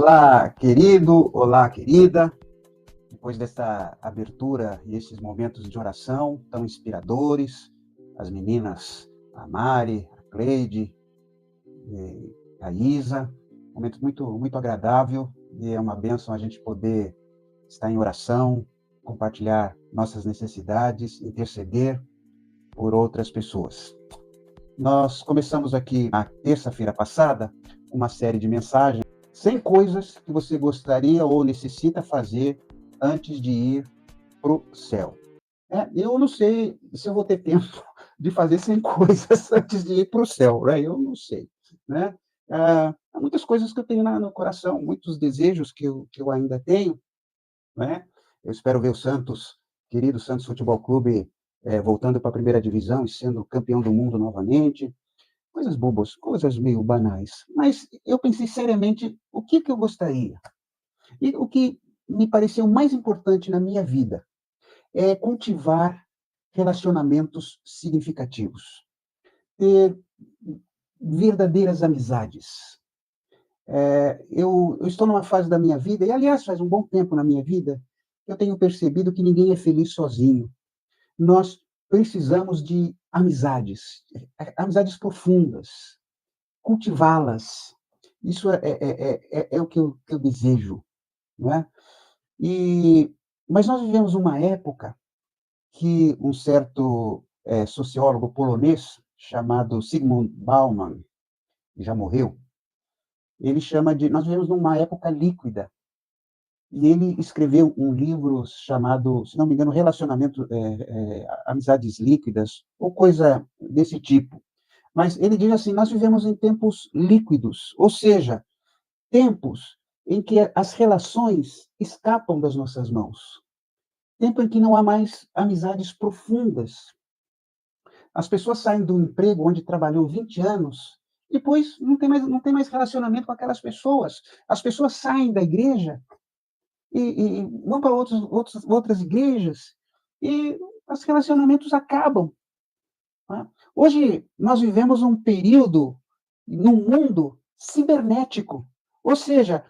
Olá, querido, olá, querida. Depois dessa abertura e esses momentos de oração tão inspiradores, as meninas, a Mari, a Cleide, a Isa, momento muito agradável e é uma bênção a gente poder estar em oração, compartilhar nossas necessidades, interceder por outras pessoas. Nós começamos aqui na terça-feira passada uma série de mensagens 100 coisas que você gostaria ou necessita fazer antes de ir para o céu. Eu não sei se eu vou ter tempo de fazer 100 coisas antes de ir para o céu, né? Eu não sei, né? Há muitas coisas que eu tenho no coração, muitos desejos que eu ainda tenho, né? Eu espero ver o Santos, querido Santos Futebol Clube, voltando para a primeira divisão e sendo campeão do mundo novamente. Coisas bobas, coisas meio banais. Mas eu pensei seriamente o que eu gostaria. E o que me pareceu mais importante na minha vida é cultivar relacionamentos significativos, ter verdadeiras amizades. Eu estou numa fase da minha vida, e aliás faz um bom tempo na minha vida, que eu tenho percebido que ninguém é feliz sozinho. Nós precisamos de amizades, amizades profundas, cultivá-las. Isso é o que eu desejo, não é? Mas nós vivemos uma época que um certo sociólogo polonês chamado Zygmunt Bauman, que já morreu, ele chama de nós vivemos numa época líquida. E ele escreveu um livro chamado, se não me engano, Amizades Líquidas, ou coisa desse tipo. Mas ele diz assim: nós vivemos em tempos líquidos, ou seja, tempos em que as relações escapam das nossas mãos. Tempo em que não há mais amizades profundas. As pessoas saem do emprego onde trabalhou 20 anos, depois não tem mais relacionamento com aquelas pessoas. As pessoas saem da igreja e vão para outras igrejas e os relacionamentos acabam. Né? Hoje nós vivemos um período num mundo cibernético, ou seja,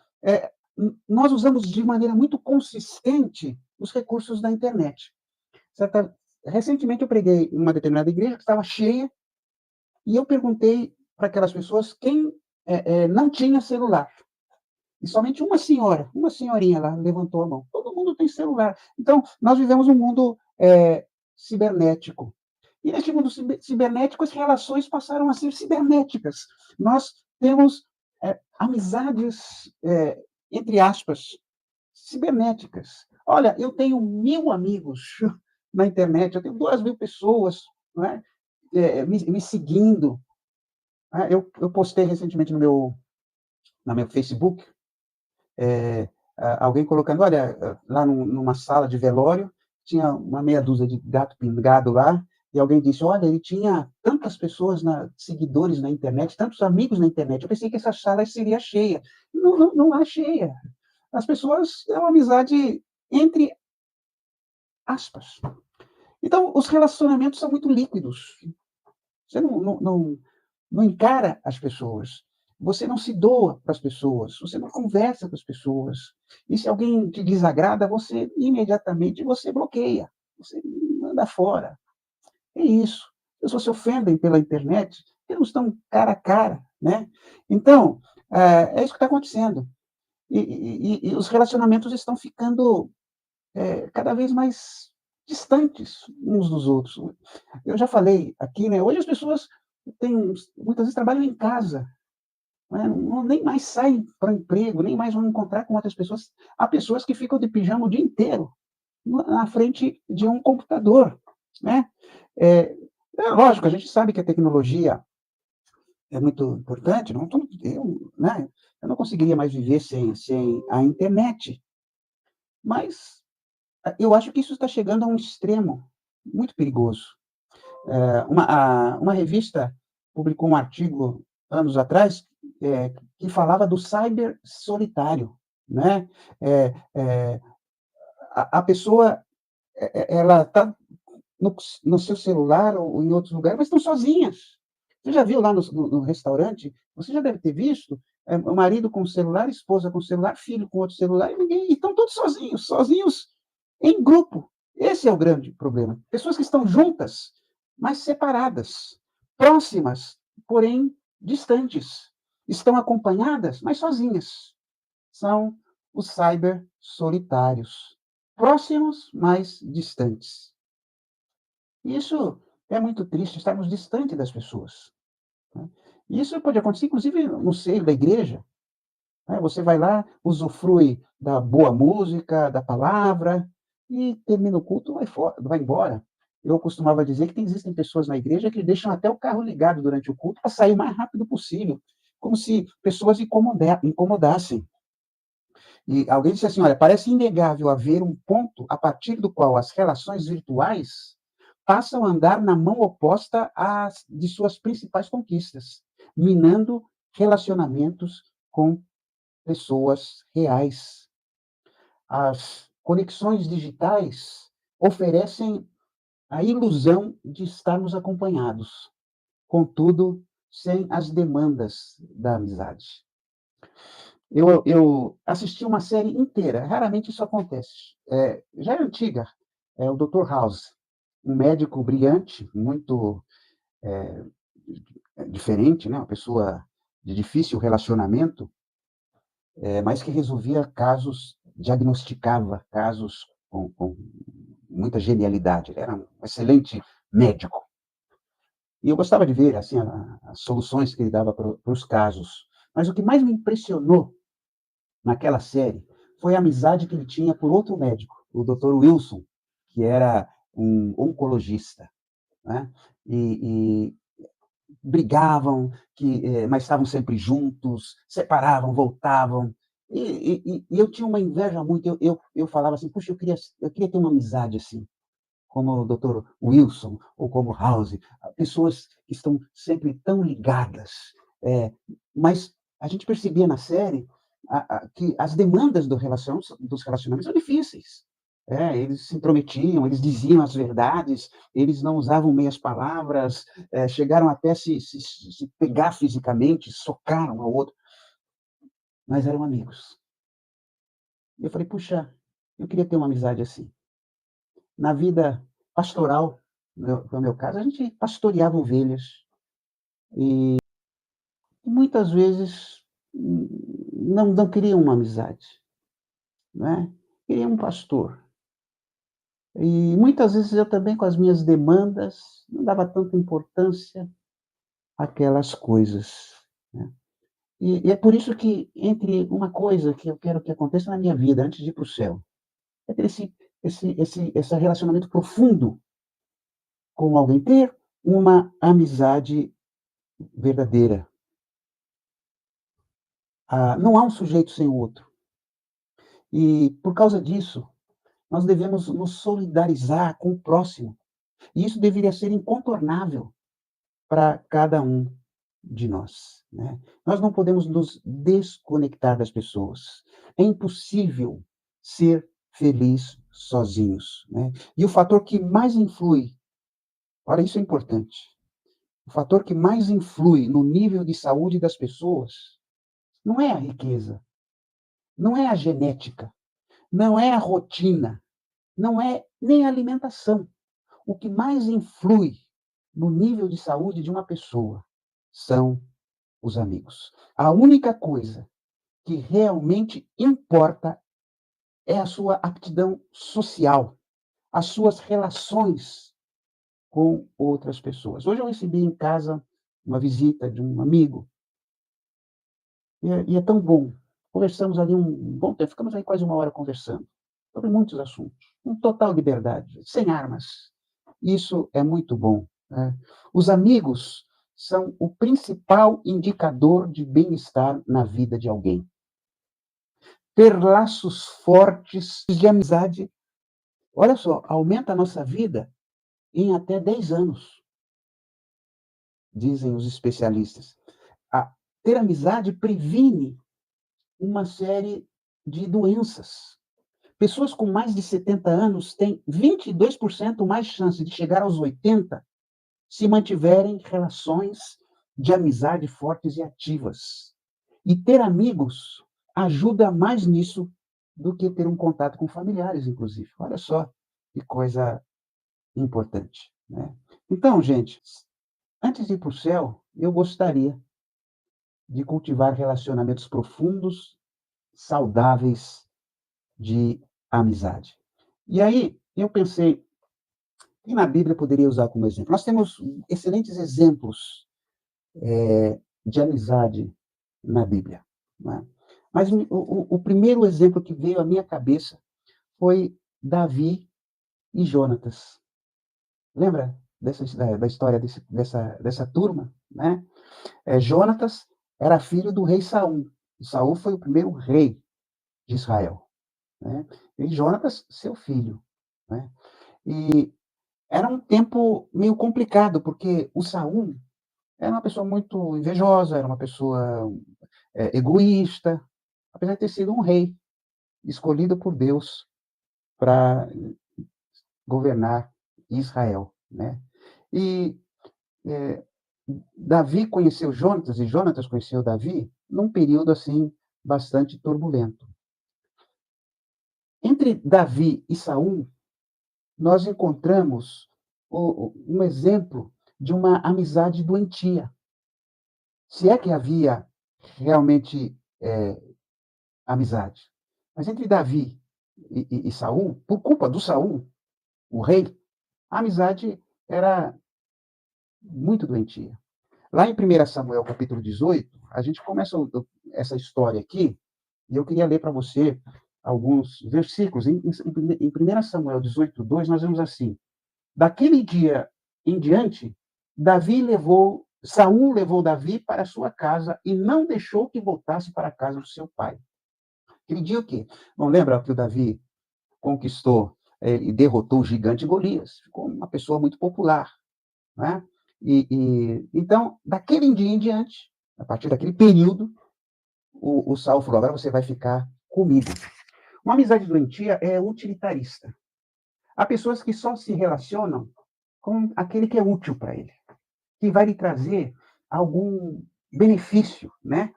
nós usamos de maneira muito consistente os recursos da internet. Recentemente eu preguei em uma determinada igreja que estava cheia e eu perguntei para aquelas pessoas quem não tinha celular. E somente uma senhorinha lá levantou a mão. Todo mundo tem celular. Então, nós vivemos um mundo cibernético. E neste mundo cibernético, as relações passaram a ser cibernéticas. Nós temos amizades, entre aspas, cibernéticas. Olha, eu tenho 1.000 amigos na internet, eu tenho 2.000 pessoas, não é? Me seguindo. Eu postei recentemente no meu Facebook, alguém colocando, olha, lá numa sala de velório, tinha uma meia dúzia de gato pingado lá, e alguém disse, olha, ele tinha tantas pessoas, seguidores na internet, tantos amigos na internet, eu pensei que essa sala seria cheia. Não é cheia. As pessoas, é uma amizade entre aspas. Então, os relacionamentos são muito líquidos. Você não encara as pessoas. Você não se doa para as pessoas. Você não conversa com as pessoas. E se alguém te desagrada, você imediatamente você bloqueia. Você manda fora. É isso. As pessoas se ofendem pela internet, porque não estão cara a cara, né? Então, é isso que está acontecendo. E os relacionamentos estão ficando cada vez mais distantes uns dos outros. Eu já falei aqui, né? Hoje as pessoas muitas vezes trabalham em casa, né? Nem mais saem para o emprego, nem mais vão encontrar com outras pessoas. Há pessoas que ficam de pijama o dia inteiro na frente de um computador, né? É, lógico, a gente sabe que a tecnologia é muito importante. Eu não conseguiria mais viver sem a internet, mas eu acho que isso está chegando a um extremo muito perigoso. Uma revista publicou um artigo anos atrás que falava do cyber solitário, né? É, é, a pessoa ela está no seu celular ou em outros lugares, mas estão sozinhas. Você já viu lá no restaurante? Você já deve ter visto. o marido com o celular, esposa com o celular, filho com outro celular, e estão todos sozinhos, sozinhos em grupo. Esse é o grande problema. Pessoas que estão juntas, mas separadas, próximas, porém distantes. Estão acompanhadas, mas sozinhas. São os cyber solitários. Próximos, mas distantes. Isso é muito triste, estarmos distante das pessoas, né. Isso pode acontecer, inclusive, no seio da igreja, né. Você vai lá, usufrui da boa música, da palavra, e termina o culto, vai embora. Eu costumava dizer que existem pessoas na igreja que deixam até o carro ligado durante o culto para sair o mais rápido possível, como se pessoas incomodassem. E alguém disse assim: olha, parece inegável haver um ponto a partir do qual as relações virtuais passam a andar na mão oposta às de suas principais conquistas, minando relacionamentos com pessoas reais. As conexões digitais oferecem a ilusão de estarmos acompanhados, contudo, sem as demandas da amizade. Eu assisti uma série inteira, raramente isso acontece. Já é antiga, é o Dr. House, um médico brilhante, muito diferente, né, uma pessoa de difícil relacionamento, mas que resolvia casos, diagnosticava casos com muita genialidade. Ele era um excelente médico. E eu gostava de ver, assim, as soluções que ele dava para os casos. Mas o que mais me impressionou naquela série foi a amizade que ele tinha por outro médico, o Dr. Wilson, que era um oncologista, né? E brigavam, mas estavam sempre juntos, separavam, voltavam. E eu tinha uma inveja muito. Eu falava assim, puxa, eu queria ter uma amizade assim, como o Dr. Wilson ou como House, pessoas que estão sempre tão ligadas. É, mas a gente percebia na série que as demandas dos relacionamentos são difíceis. Eles se intrometiam, eles diziam as verdades, eles não usavam meias palavras, chegaram até se pegar fisicamente, socaram um ao outro, mas eram amigos. E eu falei, puxa, eu queria ter uma amizade assim. Na vida pastoral, no meu caso, a gente pastoreava ovelhas e muitas vezes não queriam uma amizade, né? Queriam um pastor. E muitas vezes eu também, com as minhas demandas, não dava tanta importância àquelas coisas, né? E é por isso que, entre uma coisa que eu quero que aconteça na minha vida antes de ir para o céu, é ter esse relacionamento profundo com alguém, ter uma amizade verdadeira. Não há um sujeito sem o outro. E, por causa disso, nós devemos nos solidarizar com o próximo. E isso deveria ser incontornável para cada um de nós, né? Nós não podemos nos desconectar das pessoas. É impossível ser feliz sozinhos, né? E o fator que mais influi, olha, isso é importante, o fator que mais influi no nível de saúde das pessoas não é a riqueza, não é a genética, não é a rotina, não é nem a alimentação. O que mais influi no nível de saúde de uma pessoa são os amigos. A única coisa que realmente importa é a sua aptidão social, as suas relações com outras pessoas. Hoje eu recebi em casa uma visita de um amigo, e é tão bom. Conversamos ali um bom tempo, ficamos aí quase uma hora conversando, sobre muitos assuntos, com total liberdade, sem armas. Isso é muito bom, né? Os amigos são o principal indicador de bem-estar na vida de alguém. Ter laços fortes de amizade, olha só, aumenta a nossa vida em até 10 anos, dizem os especialistas. A Ter amizade previne uma série de doenças. Pessoas com mais de 70 anos têm 22% mais chance de chegar aos 80 se mantiverem relações de amizade fortes e ativas. E ter amigos ajuda mais nisso do que ter um contato com familiares, inclusive. Olha só que coisa importante, né. Então, gente, antes de ir para o céu, eu gostaria de cultivar relacionamentos profundos, saudáveis de amizade. E aí, eu pensei, que na Bíblia eu poderia usar como exemplo? Nós temos excelentes exemplos de amizade na Bíblia, não é? Mas o primeiro exemplo que veio à minha cabeça foi Davi e Jonatas. Lembra da história dessa turma, né? Jonatas era filho do rei Saul. Saul foi o primeiro rei de Israel, né? E Jonatas, seu filho, né? E era um tempo meio complicado, porque o Saul era uma pessoa muito invejosa, era uma pessoa, egoísta, apesar de ter sido um rei escolhido por Deus para governar Israel, né. E, eh, Davi conheceu Jonatas e Jonatas conheceu Davi num período, assim, bastante turbulento. Entre Davi e Saul, nós encontramos um exemplo de uma amizade doentia. Se é que havia realmente, amizade. Mas entre Davi e Saul, por culpa do Saul, o rei, a amizade era muito doentia. Lá em 1 Samuel, capítulo 18, a gente começa essa história aqui, e eu queria ler para você alguns versículos. Em 1 Samuel 18:2, nós vemos assim: daquele dia em diante, Saul levou Davi para a sua casa e não deixou que voltasse para a casa do seu pai. Aquele dia o quê? Não lembra que o Davi conquistou e derrotou o gigante Golias? Ficou uma pessoa muito popular, né? Então, daquele dia em diante, a partir daquele período, o Saul falou: agora você vai ficar comigo. Uma amizade doentia é utilitarista. Há pessoas que só se relacionam com aquele que é útil para ele, que vai lhe trazer algum benefício, né?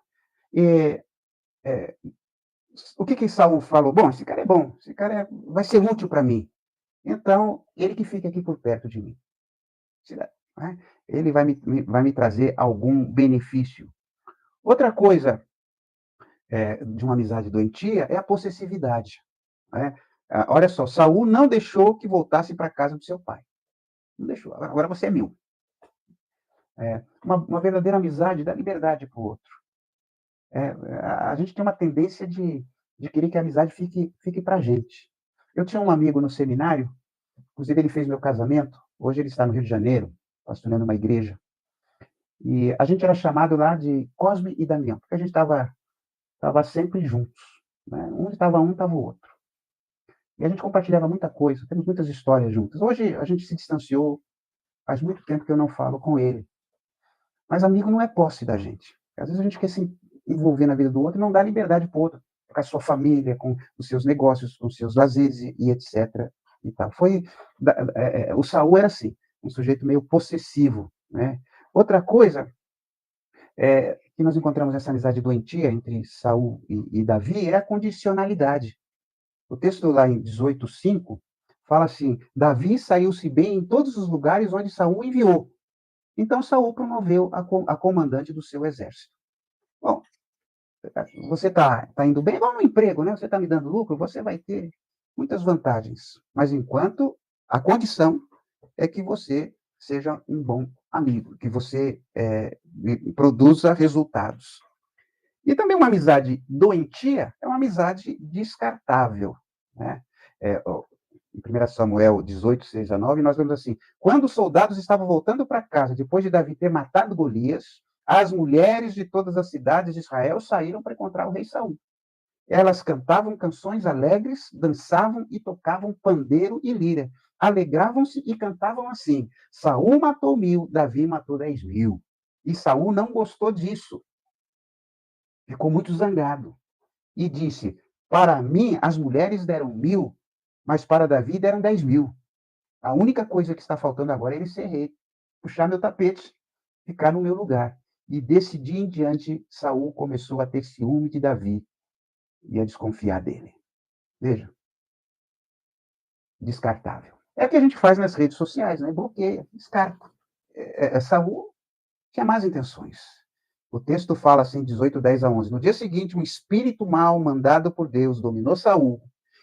Eh, eh, o que Saul falou? Bom, esse cara é bom, esse cara vai ser útil para mim. Então, ele que fica aqui por perto de mim. Né? Ele vai me trazer algum benefício. Outra coisa de uma amizade doentia é a possessividade. Né? Olha só, Saul não deixou que voltasse para a casa do seu pai. Não deixou. Agora você é meu. Uma verdadeira amizade dá liberdade para o outro. A gente tem uma tendência de querer que a amizade fique para a gente. Eu tinha um amigo no seminário, inclusive ele fez meu casamento, hoje ele está no Rio de Janeiro, pastoreando uma igreja. E a gente era chamado lá de Cosme e Damião, porque a gente estava sempre juntos, né? Onde estava um, estava o outro. E a gente compartilhava muita coisa, temos muitas histórias juntas. Hoje a gente se distanciou, faz muito tempo que eu não falo com ele. Mas amigo não é posse da gente. Às vezes a gente quer se envolver na vida do outro e não dá liberdade para o outro, com a sua família, com os seus negócios, com os seus lazeres e etc. E tal. O Saul era assim, um sujeito meio possessivo, né? Outra coisa que nós encontramos essa amizade doentia entre Saul e Davi é a condicionalidade. O texto lá em 18:5 fala assim: Davi saiu-se bem em todos os lugares onde Saul enviou. Então Saul promoveu a comandante do seu exército. Bom, você está indo bem, igual no emprego, né? Você está me dando lucro, você vai ter muitas vantagens. Mas enquanto a condição é que você seja um bom amigo, que você produza resultados. E também uma amizade doentia é uma amizade descartável, né? Em 1 Samuel 18, 6-9, nós vemos assim: quando os soldados estavam voltando para casa, depois de Davi ter matado Golias, as mulheres de todas as cidades de Israel saíram para encontrar o rei Saul. Elas cantavam canções alegres, dançavam e tocavam pandeiro e lira. Alegravam-se e cantavam assim: Saul matou 1000, Davi matou 10.000. E Saul não gostou disso, ficou muito zangado e disse: para mim as mulheres deram 1000, mas para Davi deram 10.000. A única coisa que está faltando agora é ele ser rei, puxar meu tapete, ficar no meu lugar. E desse dia em diante, Saul começou a ter ciúme de Davi e a desconfiar dele. Veja, descartável. É o que a gente faz nas redes sociais, né? Bloqueia, descarta. Saul tinha más intenções. O texto fala assim, 18, 10 a 11. No dia seguinte, um espírito mau mandado por Deus dominou Saul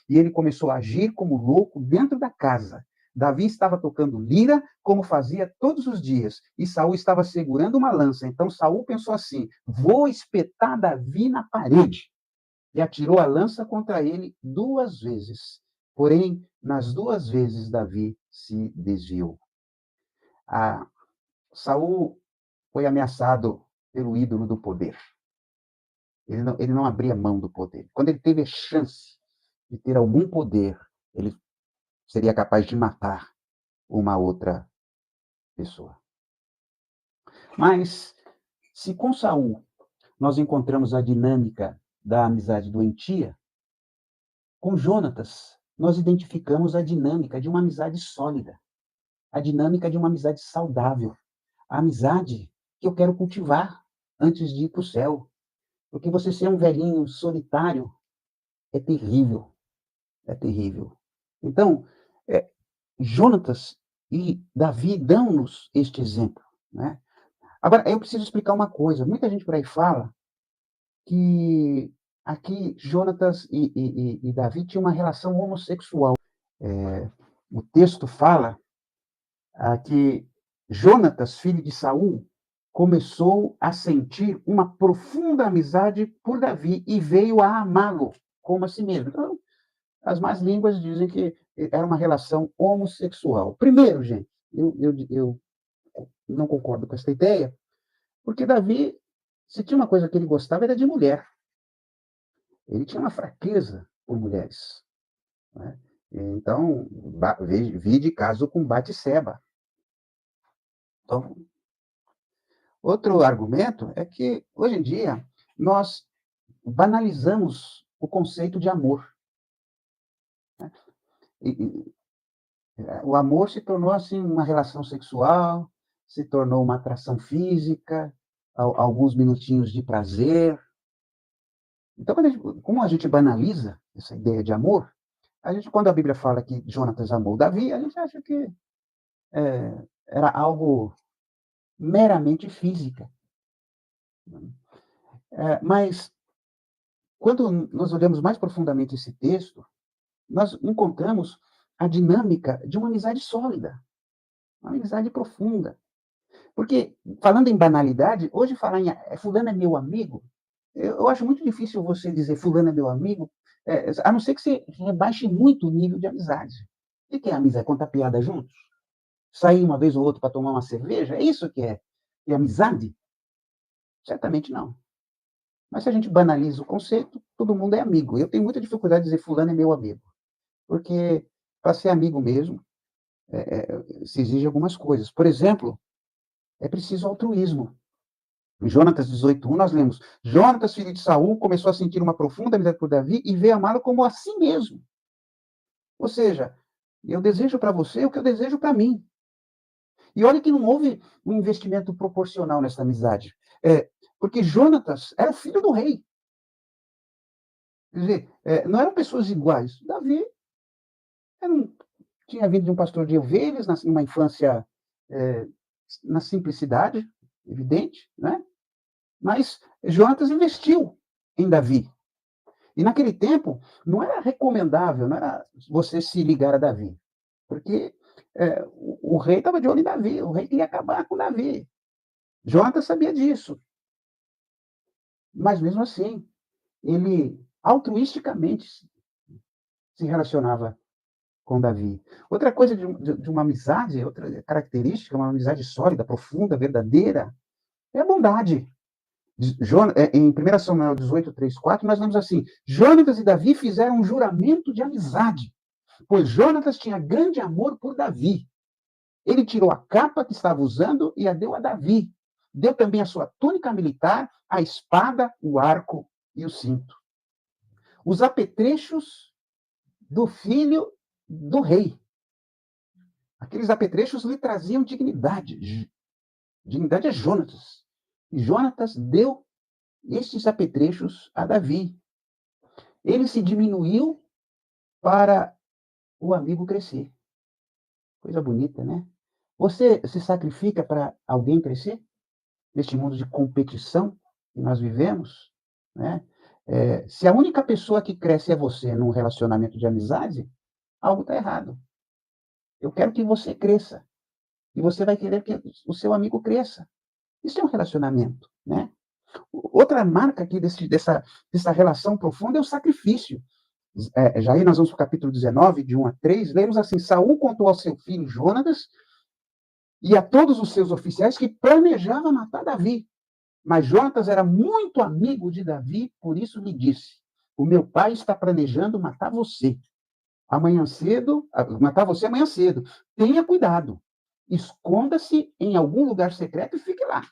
e ele começou a agir como louco dentro da casa. Davi estava tocando lira, como fazia todos os dias, e Saul estava segurando uma lança. Então Saul pensou assim: vou espetar Davi na parede. E atirou a lança contra ele 2 vezes. Porém, nas 2 vezes, Davi se desviou. Ah, Saul foi ameaçado pelo ídolo do poder. Ele não abria mão do poder. Quando ele teve a chance de ter algum poder, ele seria capaz de matar uma outra pessoa. Mas, se com Saul nós encontramos a dinâmica da amizade doentia, com Jonatas nós identificamos a dinâmica de uma amizade sólida, a dinâmica de uma amizade saudável, a amizade que eu quero cultivar antes de ir para o céu. Porque você ser um velhinho solitário é terrível, é terrível. Então, Jonatas e Davi dão-nos este exemplo, né? Agora, eu preciso explicar uma coisa. Muita gente por aí fala que aqui Jonatas e Davi tinham uma relação homossexual. O texto fala que Jonatas, filho de Saul, começou a sentir uma profunda amizade por Davi e veio a amá-lo como a si mesmo. Então, as más línguas dizem que era uma relação homossexual. Primeiro, gente, eu não concordo com essa ideia, porque Davi, se tinha uma coisa que ele gostava, era de mulher. Ele tinha uma fraqueza por mulheres. Né? Então, vi de caso com Batseba. Então, outro argumento é que, hoje em dia, nós banalizamos o conceito de amor. Né? E, o amor se tornou assim uma relação sexual, se tornou uma atração física, alguns minutinhos de prazer. Então, como a gente banaliza essa ideia de amor, quando a Bíblia fala que Jonatas amou Davi, a gente acha que era algo meramente física. Mas, quando nós olhamos mais profundamente esse texto, nós encontramos a dinâmica de uma amizade sólida, uma amizade profunda. Porque, falando em banalidade, hoje falar em fulano é meu amigo, eu acho muito difícil você dizer fulano é meu amigo, a não ser que você rebaixe muito o nível de amizade. O que é amizade? Contar piada juntos? Sair uma vez ou outra para tomar uma cerveja? É isso que é amizade? Certamente não. Mas se a gente banaliza o conceito, todo mundo é amigo. Eu tenho muita dificuldade de dizer fulano é meu amigo. Porque, para ser amigo mesmo, se exige algumas coisas. Por exemplo, é preciso altruísmo. Em Jonatas 18:1, nós lemos: Jonatas, filho de Saul, começou a sentir uma profunda amizade por Davi e veio amá-lo como a si mesmo. Ou seja, eu desejo para você o que eu desejo para mim. E olha que não houve um investimento proporcional nessa amizade. Porque Jonatas era filho do rei. Quer dizer, não eram pessoas iguais. Davi tinha vindo de um pastor de ovelhas, numa infância na simplicidade, evidente, né? Mas Jonatas investiu em Davi. E naquele tempo, não era recomendável, não era você se ligar a Davi. Porque o rei estava de olho em Davi, o rei queria acabar com Davi. Jonatas sabia disso. Mas mesmo assim, ele altruisticamente se relacionava com Davi. Outra coisa de uma amizade, outra característica, uma amizade sólida, profunda, verdadeira, é a bondade. Em 1 Samuel 18, 3, 4, nós lemos assim: Jonatas e Davi fizeram um juramento de amizade, pois Jonatas tinha grande amor por Davi. Ele tirou a capa que estava usando e a deu a Davi. Deu também a sua túnica militar, a espada, o arco e o cinto. Os apetrechos do filho do rei. Aqueles apetrechos lhe traziam dignidade. Dignidade é Jonatas. E Jonatas deu estes apetrechos a Davi. Ele se diminuiu para o amigo crescer. Coisa bonita, né? Você se sacrifica para alguém crescer? Neste mundo de competição que nós vivemos, né? Se a única pessoa que cresce é você num relacionamento de amizade, algo está errado. Eu quero que você cresça. E você vai querer que o seu amigo cresça. Isso é um relacionamento, né? Outra marca aqui dessa relação profunda é o sacrifício. Já aí nós vamos para o capítulo 19, de 1 a 3, lemos assim: Saul contou ao seu filho Jonatas e a todos os seus oficiais que planejava matar Davi. Mas Jonatas era muito amigo de Davi, por isso lhe disse: o meu pai está planejando matar você. Amanhã cedo, matar você amanhã cedo. Tenha cuidado. Esconda-se em algum lugar secreto e fique lá.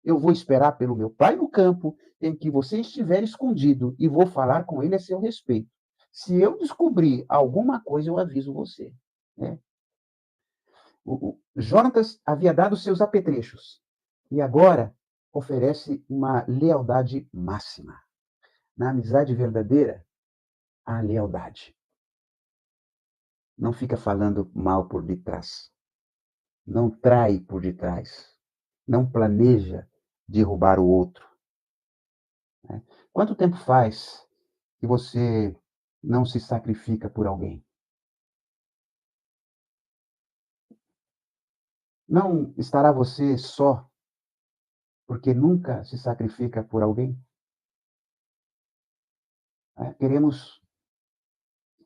Eu vou esperar pelo meu pai no campo em que você estiver escondido e vou falar com ele a seu respeito. Se eu descobrir alguma coisa, eu aviso você. Né? O Jonatas havia dado seus apetrechos e agora oferece uma lealdade máxima. Na amizade verdadeira, há lealdade. Não fica falando mal por detrás. Não trai por detrás. Não planeja derrubar o outro. Né? Quanto tempo faz que você não se sacrifica por alguém? Não estará você só porque nunca se sacrifica por alguém? Queremos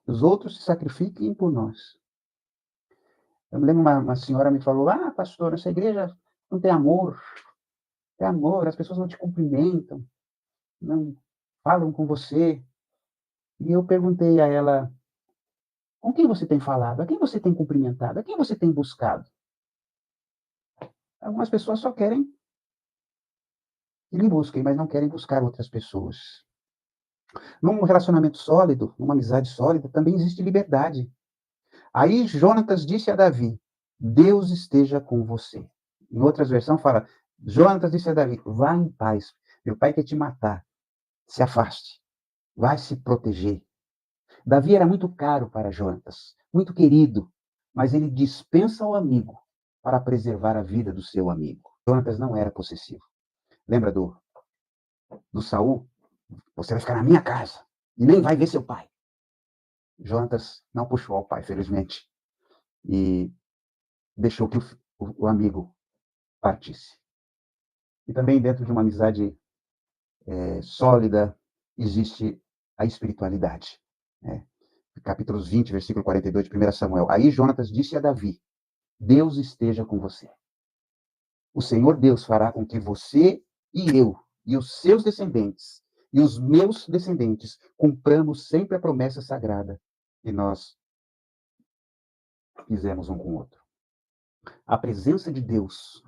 que os outros se sacrifiquem por nós. Eu me lembro uma senhora me falou: pastor, essa igreja não tem amor. Tem amor, as pessoas não te cumprimentam, não falam com você. E eu perguntei a ela: com quem você tem falado? A quem você tem cumprimentado? A quem você tem buscado? Algumas pessoas só querem que lhe busquem, mas não querem buscar outras pessoas. Num relacionamento sólido, numa amizade sólida, também existe liberdade. Aí Jonatas disse a Davi: Deus esteja com você. Em outras versões fala: Jonatas disse a Davi: vá em paz. Meu pai quer te matar. Se afaste. Vai se proteger. Davi era muito caro para Jonatas, muito querido, mas ele dispensa o amigo para preservar a vida do seu amigo. Jonatas não era possessivo. Lembra do Saul? Você vai ficar na minha casa e nem vai ver seu pai. Jonatas não puxou ao pai, felizmente, e deixou que o amigo partisse. E também dentro de uma amizade sólida existe a espiritualidade. Né? Capítulos 20, versículo 42 de 1 Samuel. Aí Jonatas disse a Davi: Deus esteja com você. O Senhor Deus fará com que você e eu, e os seus descendentes, e os meus descendentes, cumpramos sempre a promessa sagrada que nós fizemos um com o outro. A presença de Deus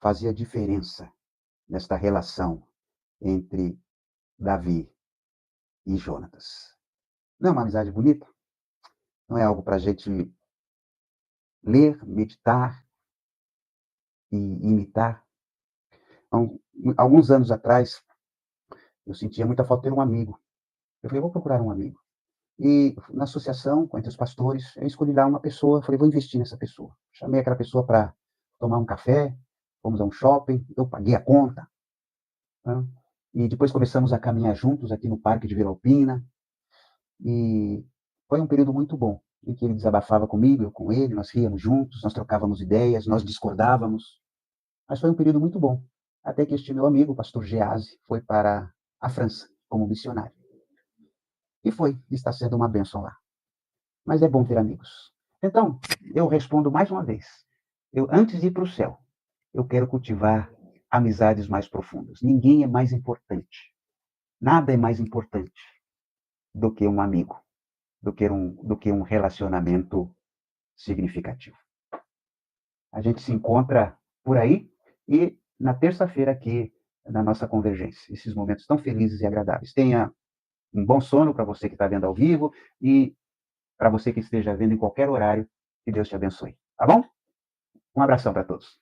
fazia diferença nesta relação entre Davi e Jonatas. Não é uma amizade bonita? Não é algo para a gente ler, meditar e imitar? Alguns anos atrás, eu sentia muita falta de ter um amigo. Eu falei: vou procurar um amigo. E na associação, entre os pastores, eu escolhi lá uma pessoa, falei: vou investir nessa pessoa. Chamei aquela pessoa para tomar um café, fomos a um shopping, eu paguei a conta. Né? E depois começamos a caminhar juntos aqui no Parque de Vila Alpina. E foi um período muito bom, em que ele desabafava comigo, eu com ele, nós ríamos juntos, nós trocávamos ideias, nós discordávamos. Mas foi um período muito bom. Até que este meu amigo, o pastor Gease, foi para a França como missionário. E está sendo uma bênção lá. Mas é bom ter amigos. Então, eu respondo mais uma vez. Antes de ir para o céu, eu quero cultivar amizades mais profundas. Ninguém é mais importante. Nada é mais importante do que um amigo, do que um relacionamento significativo. A gente se encontra por aí e na terça-feira aqui na nossa convergência. Esses momentos tão felizes e agradáveis. Tenha um bom sono para você que está vendo ao vivo e para você que esteja vendo em qualquer horário. Que Deus te abençoe. Tá bom? Um abração para todos.